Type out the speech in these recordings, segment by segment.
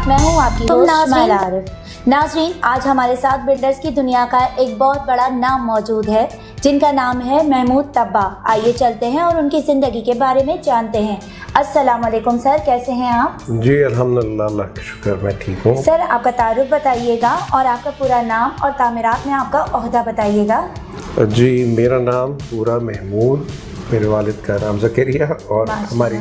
मैं हूँ आपकी होस्ट मायरा आरिफ। नाज़रीन, आज हमारे साथ बिल्डर्स की दुनिया का एक बहुत बड़ा नाम मौजूद है जिनका नाम है महमूद तब्बा। आइए चलते हैं और उनकी ज़िंदगी के बारे में जानते हैं। अस्सलाम वालेकुम सर, कैसे हैं आप? जी अल्हम्दुलिल्लाह, अल्लाह का शुक्र, मैं ठीक हूँ। सर, आपका तारुफ बताइएगा और आपका पूरा नाम और तामीरात में आपका ओहदा बताइएगा। जी, मेरा नाम पूरा महमूद, मेरे वालिद का नाम ज़करिया और हमारी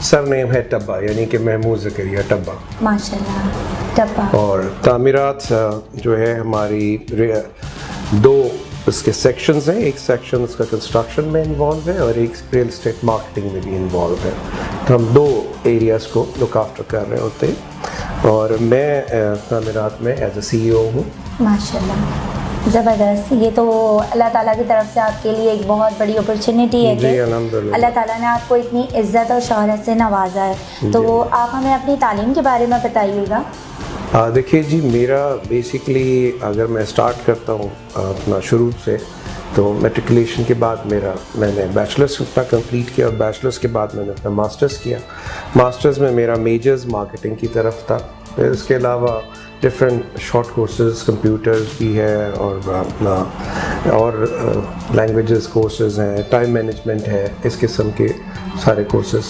सरनेम है टब्बा, यानी कि महमूद ज़करिया टब्बा। माशाल्लाह, टब्बा। और तामीरात जो है हमारी दो इसके सेक्शंस हैं। एक सेक्शन उसका कंस्ट्रक्शन में इन्वॉल्व है और एक रियल एस्टेट मार्केटिंग में भी इन्वॉल्व है। तो हम दो एरियाज़ को लुक आफ्टर कर रहे होते हैं और मैं तामीरात में एज ए CEO हूँ। माशाल्लाह, ज़बरदस्त। ये तो अल्लाह ताला की तरफ से आपके लिए एक बहुत बड़ी अपॉर्चुनिटी है कि अल्लाह ताला ने आपको इतनी इज़्ज़त और शोहरत से नवाजा है। तो आप हमें अपनी तालीम के बारे में बताइएगा। देखिए जी, मेरा बेसिकली अगर मैं स्टार्ट करता हूँ अपना शुरू से, तो मैट्रिकुलेशन के बाद मैंने बैचलर्स अपना कंप्लीट किया और बैचलर्स के बाद मैंने अपना मास्टर्स किया। मास्टर्स में मेरा मेजर्स मार्केटिंग की तरफ था। फिर इसके अलावा डिफरेंट शॉर्ट कोर्सेज, कंप्यूटर्स भी है और अपना और लैंग्वेजेस कोर्सेज हैं, टाइम मैनेजमेंट है, इस किस्म के सारे कोर्सेज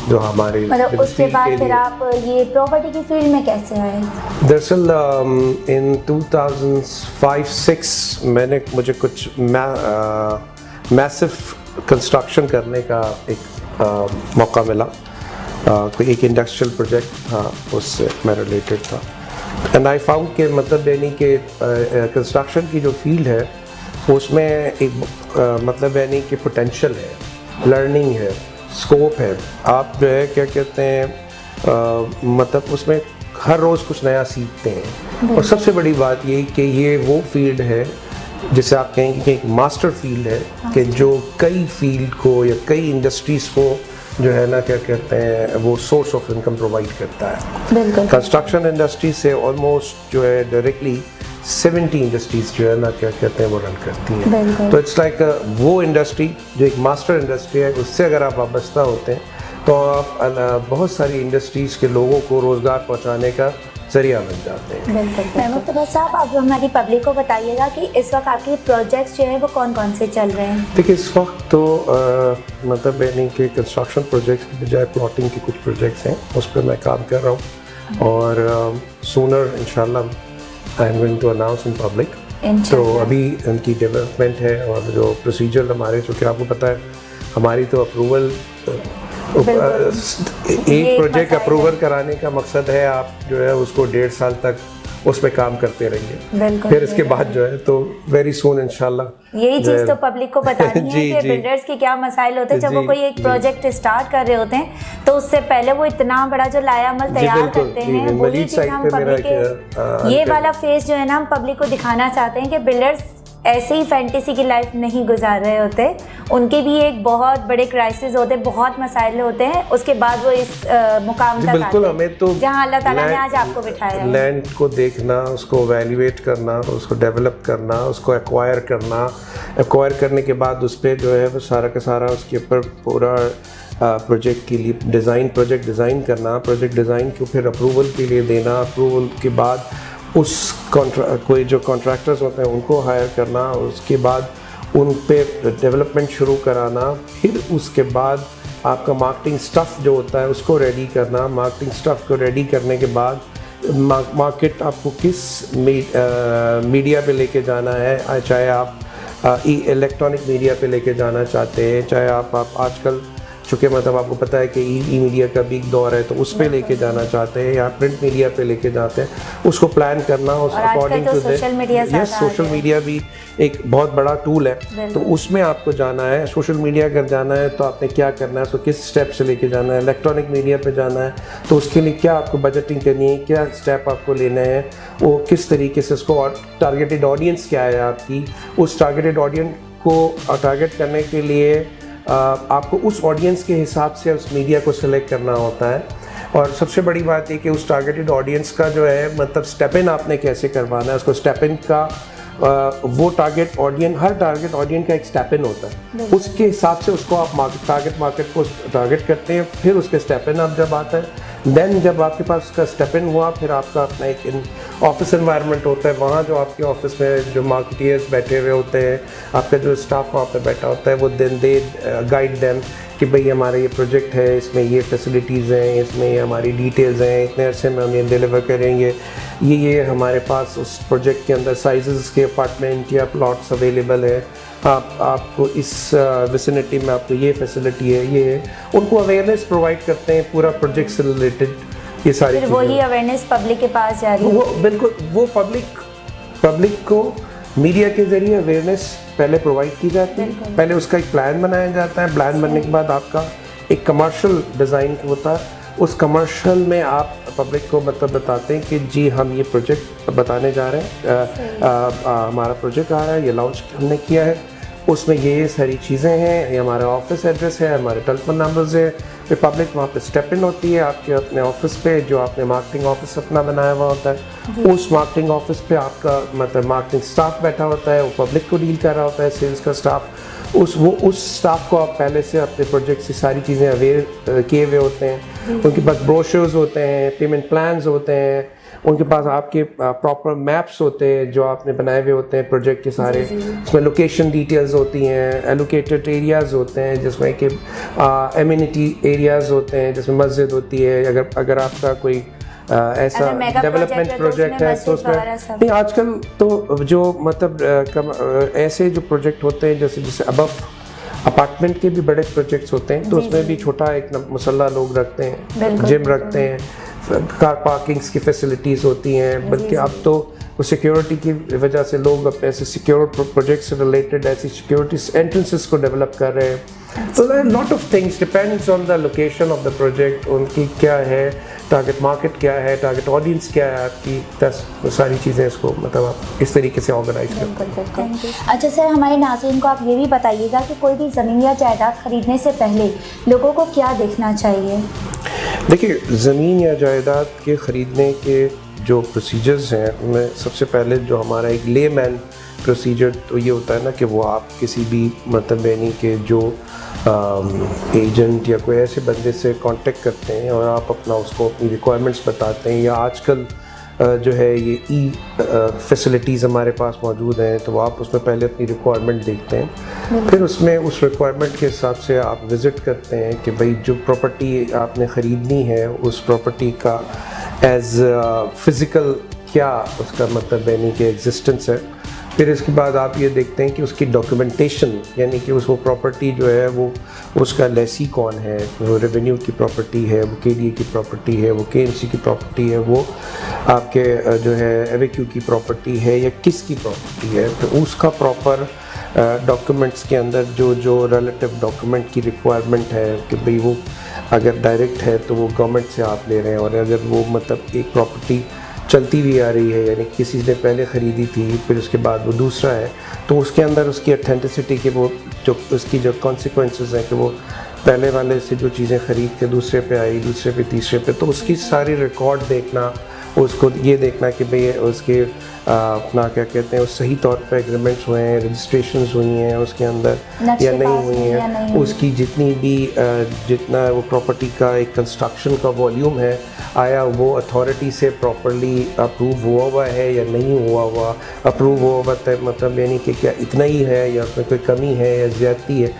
जो हमारे मतलब उसके बाद फिर आप ये प्रॉपर्टी की फील्ड में कैसे आए? दरअसल इन 2005-06 मुझे कुछ मैसिव कंस्ट्रक्शन करने का एक मौका मिला। कोई एक इंडस्ट्रियल प्रोजेक्ट था, उससे मैं रिलेटेड था। एंड आई फाउंड के मतलब यानी कि कंस्ट्रक्शन की जो फील्ड है उसमें एक मतलब यानी कि पोटेंशियल है, लर्निंग है, स्कोप है। आप जो है क्या कहते हैं मतलब उसमें हर रोज़ कुछ नया सीखते हैं। और सबसे बड़ी बात ये कि ये वो फील्ड है जिसे आप कहेंगे कि एक मास्टर फील्ड है कि जो कई फील्ड को या कई इंडस्ट्रीज़ को जो है ना क्या कहते हैं वो सोर्स ऑफ इनकम प्रोवाइड करता है। कंस्ट्रक्शन इंडस्ट्री से ऑलमोस्ट जो है डायरेक्टली 70 इंडस्ट्रीज जो है ना क्या कहते हैं वो रन करती हैं। तो इट्स लाइक वो इंडस्ट्री जो एक मास्टर इंडस्ट्री है, उससे अगर आप वाबस्ता होते हैं तो आप बहुत सारी इंडस्ट्रीज़ के लोगों को रोज़गार पहुंचाने का जरिया बन जाते हैं। महमूद तब्बा साहब, अब हमारी पब्लिक को बताइएगा कि इस वक्त आपके प्रोजेक्ट्स जो है वो कौन कौन से चल रहे हैं? देखिए, इस वक्त तो मतलब यानी कि कंस्ट्रक्शन प्रोजेक्ट्स की बजाय प्लॉटिंग के कुछ प्रोजेक्ट्स हैं, उस पर मैं काम कर रहा हूँ और सूनर इंशाल्लाह I am going to announce in public. तो अभी उनकी डेवलपमेंट है और जो प्रोसीजर हमारे, जो कि आपको पता है हमारी तो अप्रूवल एक प्रोजेक्ट अप्रूवल कराने का मकसद है आप जो है उसको 1.5 साल तक उस पर काम करते रहिए। फिर इसके बाद जो है तो वेरी सून इंशाल्लाह यही चीज़ तो पब्लिक को बतानी है कि बिल्डर्स के क्या मसाइल होते हैं जब वो कोई एक प्रोजेक्ट स्टार्ट कर रहे होते हैं तो उससे पहले वो इतना बड़ा जो लायामल तैयार करते हैं, वही चीज़ हम पब्लिक के ये वाला फेस जो है ना हम पब्लिक को दिखाना चाहते हैं कि बिल्डर्स ऐसे ही फैंटेसी की लाइफ नहीं गुजार रहे होते, उनके भी एक बहुत बड़े क्राइसिस होते हैं, बहुत मसाइल होते हैं, उसके बाद वो इस मुकाम तक आते हैं हमें तो जहाँ अल्लाह ताला ने आज आपको बिठाया है। लैंड को देखना, उसको वैल्यूएट करना, उसको डेवलप करना, उसको एक्वायर करना, एक्वायर करने के बाद उस पर जो है वो सारा का सारा उसके ऊपर पूरा प्रोजेक्ट के लिए प्रोजेक्ट डिज़ाइन करना, प्रोजेक्ट डिज़ाइन को फिर अप्रूवल के लिए देना, अप्रूवल के बाद उस कोई जो कॉन्ट्रैक्टर्स होते हैं उनको हायर करना, उसके बाद उन पे डेवलपमेंट शुरू कराना, फिर उसके बाद आपका मार्केटिंग स्टफ़ जो होता है उसको रेडी करना। मार्केटिंग स्टफ़ को रेडी करने के बाद मार्केट आपको किस मीडिया पे लेके जाना है, चाहे आप इलेक्ट्रॉनिक मीडिया पे लेके जाना चाहते हैं, चाहे आप आजकल चूँकि मतलब आपको पता है कि ई मीडिया का भी एक दौर है तो उस पर लेके जाना चाहते हैं या प्रिंट मीडिया पे लेके जाते हैं, उसको प्लान करना उस अकॉर्डिंग टू सोशल मीडिया भी एक बहुत बड़ा टूल है। तो उसमें आपको जाना है, सोशल मीडिया अगर जाना है तो आपने क्या करना है, उसको किस स्टेप से लेके जाना है। इलेक्ट्रॉनिक मीडिया पे जाना है तो उसके लिए क्या आपको बजटिंग करनी है, क्या स्टेप आपको लेने हैं, वो किस तरीके से उसको, और टारगेटेड ऑडियंस क्या है आपकी, उस टारगेटेड ऑडियंस को टारगेट करने के लिए आपको उस ऑडियंस के हिसाब से उस मीडिया को सिलेक्ट करना होता है। और सबसे बड़ी बात ये कि उस टारगेटेड ऑडियंस का जो है मतलब स्टेप इन आपने कैसे करवाना है, उसको स्टेप इन का वो टारगेट ऑडियंस, हर टारगेट ऑडियंस का एक स्टेप इन होता है, उसके हिसाब से उसको आप टारगेट मार्केट को टारगेट करते हैं। फिर उसके स्टेप इन अब जब आता है देन जब आपके पास उसका स्टेप इन हुआ, फिर आपका अपना एक ऑफिस एनवायरनमेंट होता है, वहाँ जो आपके ऑफिस में जो मार्केटियर्स बैठे हुए होते हैं, आपका जो स्टाफ वहाँ पे बैठा होता है, वो देन दे गाइड देम कि भाई हमारा ये प्रोजेक्ट है, इसमें ये फैसिलिटीज़ हैं, इसमें ये हमारी डिटेल्स हैं, इतने अरसे में हम ये डिलीवर करेंगे, ये हमारे पास उस प्रोजेक्ट के अंदर साइजेस के अपार्टमेंट या प्लॉट्स अवेलेबल है, आपको इस विसिनिटी में आपको ये फैसिलिटी है, ये है। उनको अवेयरनेस प्रोवाइड करते हैं पूरा प्रोजेक्ट से रिलेटेड, ये सारी फिर वही अवेयरनेस पब्लिक के पास जा रही है। वो बिल्कुल वो पब्लिक को मीडिया के ज़रिए अवेयरनेस पहले प्रोवाइड की जाती है, पहले उसका एक प्लान बनाया जाता है, प्लान बनने के बाद आपका एक कमर्शियल डिज़ाइन होता है, उस कमर्शियल में आप पब्लिक को मतलब बताते हैं कि जी हम ये प्रोजेक्ट बताने जा रहे हैं, हमारा प्रोजेक्ट आ रहा है, ये लॉन्च हमने किया है, उसमें ये सारी चीज़ें हैं, ये हमारा ऑफिस एड्रेस है, हमारे टेलीफोन नंबर्स है। फिर पब्लिक वहाँ पे स्टेप इन होती है आपके अपने ऑफिस पे, जो आपने मार्केटिंग ऑफिस अपना बनाया हुआ होता है, उस मार्केटिंग ऑफिस पे आपका मतलब मार्केटिंग स्टाफ बैठा होता है, वो पब्लिक को डील कर रहा होता है, सेल्स का स्टाफ, उस स्टाफ को आप पहले से अपने प्रोजेक्ट से सारी चीज़ें अवेयर किए हुए होते हैं, उनके पास ब्रोशर्स होते हैं, पेमेंट प्लान्स होते हैं, उनके पास आपके प्रॉपर मैप्स होते हैं जो आपने बनाए हुए होते हैं प्रोजेक्ट के सारे, इसमें लोकेशन डिटेल्स होती हैं, एलोकेटेड एरियाज़ होते हैं जिसमें कि एमिनिटी एरियाज़ होते हैं, जिसमें मस्जिद होती है, अगर आपका कोई ऐसा डेवलपमेंट प्रोजेक्ट है तो उसमें नहीं, आजकल तो जो मतलब ऐसे जो प्रोजेक्ट होते हैं जैसे अबव अपार्टमेंट के भी बड़े प्रोजेक्ट्स होते हैं, तो उसमें भी छोटा एक मुसल्ला लोग रखते हैं, जिम रखते हैं, कार पार्किंग्स की फैसिलिटीज़ होती हैं, बल्कि अब तो सिक्योरिटी की वजह से लोग अपने ऐसे सिक्योर प्रोजेक्ट से रिलेटेड ऐसी सिक्योरिटी एंट्रेंसेस को डेवलप कर रहे हैं। तो lot of things depends on the location of the project, उनकी क्या है टारगेट मार्केट, क्या है टारगेट ऑडियंस, क्या है आपकी, सारी चीज़ें इसको मतलब आप इस तरीके से ऑर्गेनाइज करते हैं। अच्छा सर, हमारे नाज़रीन को आप ये भी बताइएगा कि कोई भी ज़मीन या जायदाद खरीदने से पहले लोगों को क्या देखना चाहिए? देखिए, ज़मीन या जायदाद के ख़रीदने के जो प्रोसीजर्स हैं उनमें सबसे पहले जो हमारा एक लेमैन प्रोसीजर तो ये होता है ना कि वो आप किसी भी मतलब यानी कि जो एजेंट या कोई ऐसे बंदे से कांटेक्ट करते हैं और आप अपना उसको अपनी रिक्वायरमेंट्स बताते हैं, या आजकल जो है ये फैसिलिटीज़ हमारे पास मौजूद हैं, तो आप उसमें पहले अपनी रिक्वायरमेंट देखते हैं, फिर उसमें उस रिक्वायरमेंट के हिसाब से आप विज़िट करते हैं कि भाई जो प्रॉपर्टी आपने ख़रीदनी है उस प्रॉपर्टी का एज फ़िज़िकल क्या उसका मतलब यानी कि एग्जिस्टेंस है। फिर इसके बाद आप ये देखते हैं कि उसकी डॉक्यूमेंटेशन, यानी कि वो प्रॉपर्टी जो है वो उसका लेसी कौन है, वो रेवेन्यू की प्रॉपर्टी है, वो केडीए की प्रॉपर्टी है, वो केएमसी की प्रॉपर्टी है, वो आपके जो है एवेक्यू की प्रॉपर्टी है, या किसकी प्रॉपर्टी है। तो उसका प्रॉपर डॉक्यूमेंट्स के अंदर जो रिलेटिव डॉक्यूमेंट की रिक्वायरमेंट है कि भाई वो अगर डायरेक्ट है तो वो गवर्नमेंट से आप ले रहे हैं, और अगर वो मतलब एक प्रॉपर्टी चलती हुई आ रही है, यानी किसी ने पहले ख़रीदी थी फिर उसके बाद वो दूसरा है, तो उसके अंदर उसकी ऑथेंटिसिटी के वो जो उसकी जो कॉन्सिक्वेंसेस हैं कि वो पहले वाले से जो चीज़ें ख़रीद के दूसरे पे आई, दूसरे पे तीसरे पे, तो उसकी सारी रिकॉर्ड देखना, उसको ये देखना कि भाई उसके अपना क्या कहते हैं उस सही तौर पे एग्रीमेंट्स हुए हैं, रजिस्ट्रेशंस हुई हैं उसके अंदर या नहीं हुई हैं, उसकी जितनी भी जितना वो प्रॉपर्टी का एक कंस्ट्रक्शन का वॉल्यूम है, आया वो अथॉरिटी से प्रॉपरली अप्रूव हुआ है या नहीं हुआ, अप्रूव हुआ है मतलब यानी कि क्या इतना ही है या उसमें कोई कमी है या ज़्यादती है।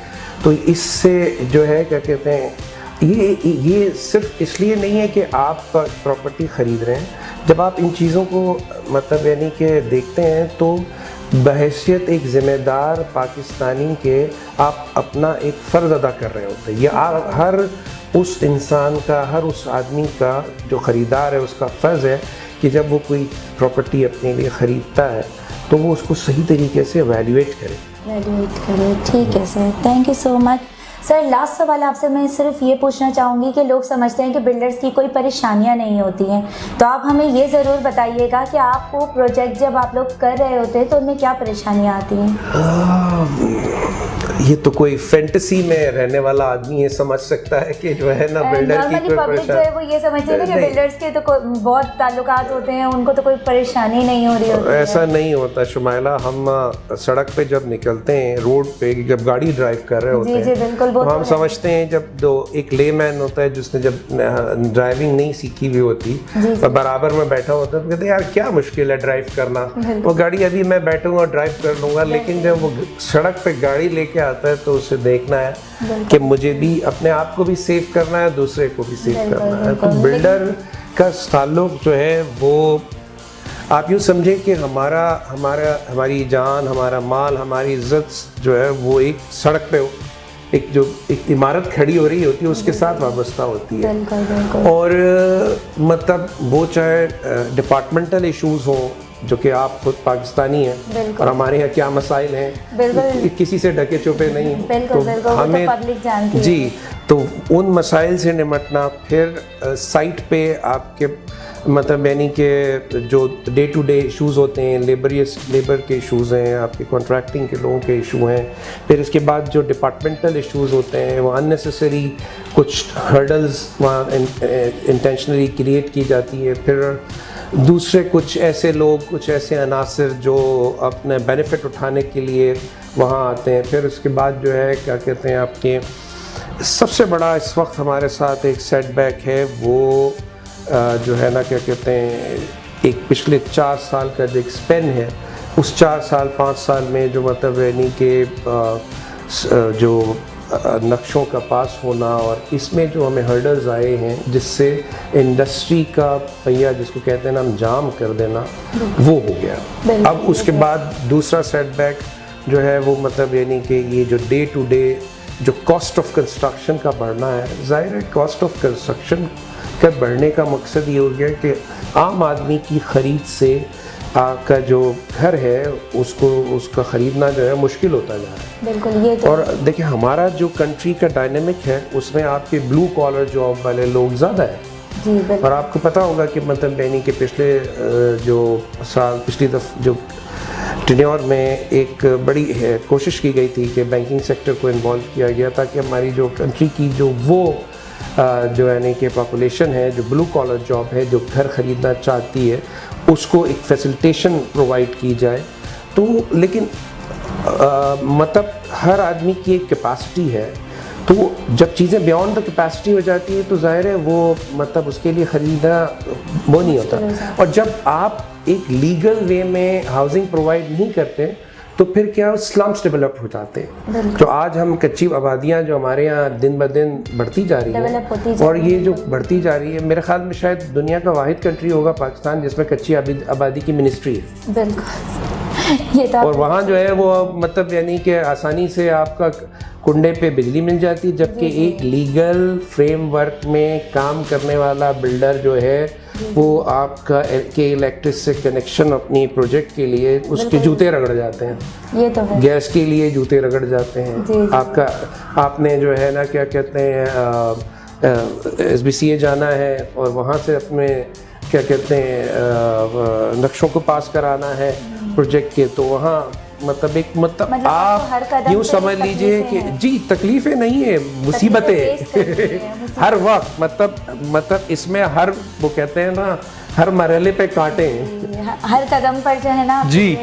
तो इससे जो है क्या कहते हैं ये सिर्फ इसलिए नहीं है कि आप प्रॉपर्टी ख़रीद रहे हैं, जब आप इन चीज़ों को मतलब यानी कि देखते हैं तो बहैसियत एक ज़िम्मेदार पाकिस्तानी के आप अपना एक फ़र्ज़ अदा कर रहे होते हैं। यह हर उस इंसान का, हर उस आदमी का जो ख़रीदार है उसका फ़र्ज़ है कि जब वो कोई प्रॉपर्टी अपने लिए ख़रीदता है तो वो उसको सही तरीके से एवेल्युएट करे। ठीक है sir, thank you so much. Sir last सवाल आपसे मैं सिर्फ ये पूछना चाहूँगी कि लोग समझते हैं कि बिल्डर्स की कोई परेशानियाँ नहीं होती हैं, तो आप हमें ये ज़रूर बताइएगा कि आपको प्रोजेक्ट जब आप लोग कर रहे होते हैं तो उनमें क्या परेशानियाँ आती हैं? ये तो कोई फैंटेसी में रहने वाला आदमी ये समझ सकता है कि जो है ना बिल्डर की कोई पब्लिक जो है वो ये समझती है कि बिल्डर्स के तो बहुत ताल्लुकात होते हैं, उनको तो कोई परेशानी नहीं हो रही होती है। ऐसा नहीं होता शुमाइला, हम सड़क पे जब निकलते हैं, रोड पे जब गाड़ी ड्राइव कर रहे होते हैं, जी बिल्कुल, तो हम समझते हैं जब एक लेमैन होता है जिसने जब ड्राइविंग नहीं सीखी हुई होती तो बराबर में बैठा होता है तो कहते हैं यार क्या मुश्किल है ड्राइव करना, वो गाड़ी अभी मैं बैठूंगा और ड्राइव कर लूँगा। लेकिन जब वो सड़क पे गाड़ी लेके आता है तो उसे देखना है कि मुझे भी अपने आप को भी सेव करना है, दूसरे को भी सेव करना है। तो बिल्डर का ताल्लुक जो है वो आप यूँ समझें कि हमारी जान, हमारा माल, हमारी इज्जत जो है वो एक सड़क पे एक इमारत खड़ी हो रही होती है उसके साथ वाबस्ता होती है। और मतलब वो चाहे डिपार्टमेंटल इश्यूज हो जो कि आप खुद पाकिस्तानी हैं और हमारे यहाँ क्या मसाइल हैं किसी से ढके छुपे नहीं, तो हमें तो जी तो उन मसाइल से निपटना, फिर साइट पे आपके मतलब यानी कि जो डे टू डे इश्यूज़ होते हैं, लेबर के इश्यूज़ हैं, आपके कॉन्ट्रैक्टिंग के लोगों के इशू हैं, फिर इसके बाद जो डिपार्टमेंटल इश्यूज़ होते हैं वो अननेसेसरी कुछ हर्डल्स वहाँ इंटेंशनली क्रिएट की जाती है, फिर दूसरे कुछ ऐसे लोग, कुछ ऐसे अनासर जो अपने बेनिफिट उठाने के लिए वहाँ आते हैं। फिर उसके बाद जो है क्या कहते हैं आपके सबसे बड़ा इस वक्त हमारे साथ एक सेटबैक है वो जो है ना क्या कहते हैं एक पिछले 4 साल का जो एक स्पेन है उस 4 साल 5 साल में जो मतलब यानी कि जो नक्शों का पास होना और इसमें जो हमें हर्डल्स आए हैं जिससे इंडस्ट्री का पहिया जिसको कहते हैं ना हम जाम कर देना वो हो गया। अब उसके बाद दूसरा सेटबैक जो है वो मतलब यानी कि ये जो डे टू डे जो कॉस्ट ऑफ कंस्ट्रक्शन का बढ़ना है, जाहिर है कॉस्ट ऑफ कंस्ट्रक्शन का बढ़ने का मकसद ये हो गया कि आम आदमी की ख़रीद से का जो घर है उसका ख़रीदना जो है मुश्किल होता जा रहा है। बिल्कुल ये तो और देखिए हमारा जो कंट्री का डायनेमिक है उसमें आपके ब्लू कॉलर जॉब वाले लोग ज़्यादा है जी। और आपको पता होगा कि मतलब यानी कि पिछली दफ़ा जो टेन्योर में एक बड़ी कोशिश की गई थी कि बैंकिंग सेक्टर को इन्वॉल्व किया गया ताकि हमारी जो कंट्री की जो वो जो यानी कि पॉपुलेशन है जो ब्लू कॉलर जॉब है जो घर ख़रीदना चाहती है उसको एक फैसिलिटेशन प्रोवाइड की जाए। तो लेकिन मतलब हर आदमी की एक कैपेसिटी है, तो जब चीज़ें बियॉन्ड द कैपेसिटी हो जाती है तो जाहिर है वो मतलब उसके लिए ख़रीदना वो नहीं होता। और जब आप एक लीगल वे में हाउसिंग प्रोवाइड नहीं करते तो फिर क्या स्लम्स डेवलप हो जाते हैं। जो आज हम कच्ची आबादियाँ जो हमारे यहाँ दिन ब दिन बढ़ती जा रही हैं और ये जो बढ़ती जा रही है मेरे ख्याल में शायद दुनिया का वाहिद कंट्री होगा पाकिस्तान जिसमें कच्ची आबादी की मिनिस्ट्री है। बिल्कुल ये तो और वहाँ जो है वो मतलब यानी कि आसानी से आपका कुंडे पे बिजली मिल जाती है, जबकि एक लीगल फ्रेमवर्क में काम करने वाला बिल्डर जो है वो आपका के इलेक्ट्रिक से कनेक्शन अपनी प्रोजेक्ट के लिए उसके जूते रगड़ जाते हैं। ये तो है। गैस के लिए जूते रगड़ जाते हैं। जी। आपने जो है ना क्या कहते हैं SBCA जाना है और वहाँ से अपने क्या कहते हैं नक्शों को पास कराना है प्रोजेक्ट के, तो वहाँ मतलब आप यूँ समझ लीजिए कि जी तकलीफ़ें नहीं है, मुसीबतें हर वक्त मतलब इसमें हर वो कहते हैं ना हर मरहले पे कांटे हैं, हर कदम पर जो है ना जी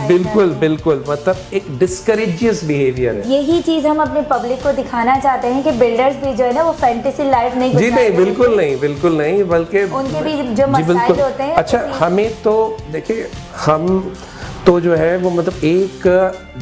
बिल्कुल मतलब एक डिस्करेजियस बिहेवियर है। यही चीज़ हम अपने पब्लिक को दिखाना चाहते हैं कि बिल्डर्स भी जो है ना वो फैंटेसी लाइफ नहीं जी नहीं बिल्कुल नहीं बल्कि उनके भी जो मसाइल होते हैं। अच्छा हमें तो देखिए हम तो जो है वो मतलब एक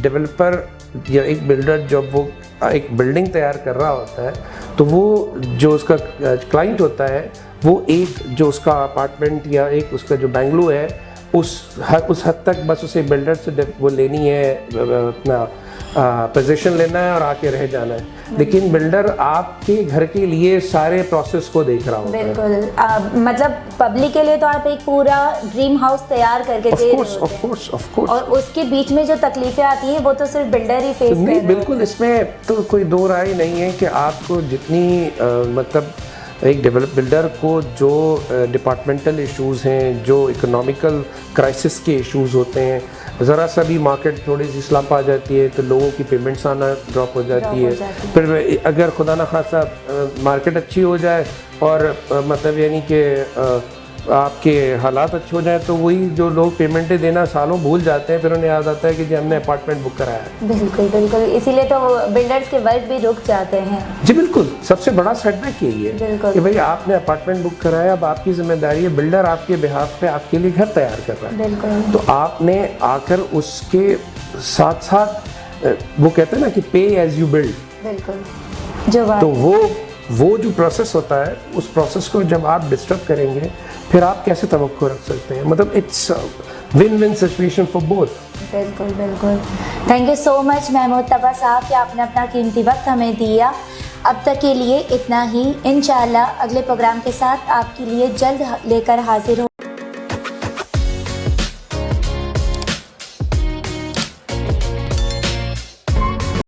डेवलपर या एक बिल्डर जब वो एक बिल्डिंग तैयार कर रहा होता है तो वो जो उसका क्लाइंट होता है वो एक जो उसका अपार्टमेंट या एक उसका जो बेंगलू है उस हद तक बस उसे बिल्डर से वो लेनी है, अपना पोजीशन लेना है और आके रह जाना है। लेकिन बिल्डर आपके घर के लिए सारे प्रोसेस को देख रहा होता है। बिल्कुल मतलब पब्लिक के लिए तो आप एक पूरा ड्रीम हाउस तैयार करके दे रहे होते हैं और उसके बीच में जो तकलीफें आती हैं वो तो सिर्फ बिल्डर ही फेस कर रहे हैं। बिल्कुल इसमें तो कोई दो राय नहीं है कि आपको जितनी मतलब एक बिल्डर को जो डिपार्टमेंटल इश्यूज़ हैं, जो इकोनॉमिकल क्राइसिस के इश्यूज़ होते हैं, ज़रा सा भी मार्केट थोड़ी सी स्लम्प आ जाती है तो लोगों की पेमेंट्स आना ड्रॉप हो जाती है। फिर अगर खुदा ना खासा मार्केट अच्छी हो जाए और मतलब यानी कि आपके हालात अच्छे हो जाए तो वही जो लोग पेमेंटें देना सालों भूल जाते हैं, फिर उन्हें याद आता है कि जी हमने अपार्टमेंट बुक कराया है। बिल्कुल बिल्कुल, इसीलिए तो बिल्डर्स के वर्क भी रुक जाते हैं। जी बिल्कुल, सबसे बड़ा सेटबैक यही है बिल्कुल। कि भाई आपने अपार्टमेंट बुक कराया, अब आपकी जिम्मेदारी है, बिल्डर आपके बिहाफ पे आपके लिए घर तैयार कर रहा है। बिल्कुल। तो आपने आकर उसके साथ साथ वो कहते हैं ना कि पे एज यू बिल्ड, बिल्कुल, जो बात तो वो जो प्रोसेस होता है, उस प्रोसेस को जब आप डिस्टर्ब करेंगे फिर आप कैसे तवक्को रख सकते हैं? मतलब it's win win situation for both. बिल्कुल बिल्कुल। Thank you so much Mahmood Taba sahab कि आपने अपना कीमती वक्त हमें दिया। अब तक के लिए इतना ही, इंशाल्लाह अगले प्रोग्राम के साथ आपके लिए जल्द लेकर हाजिर हो।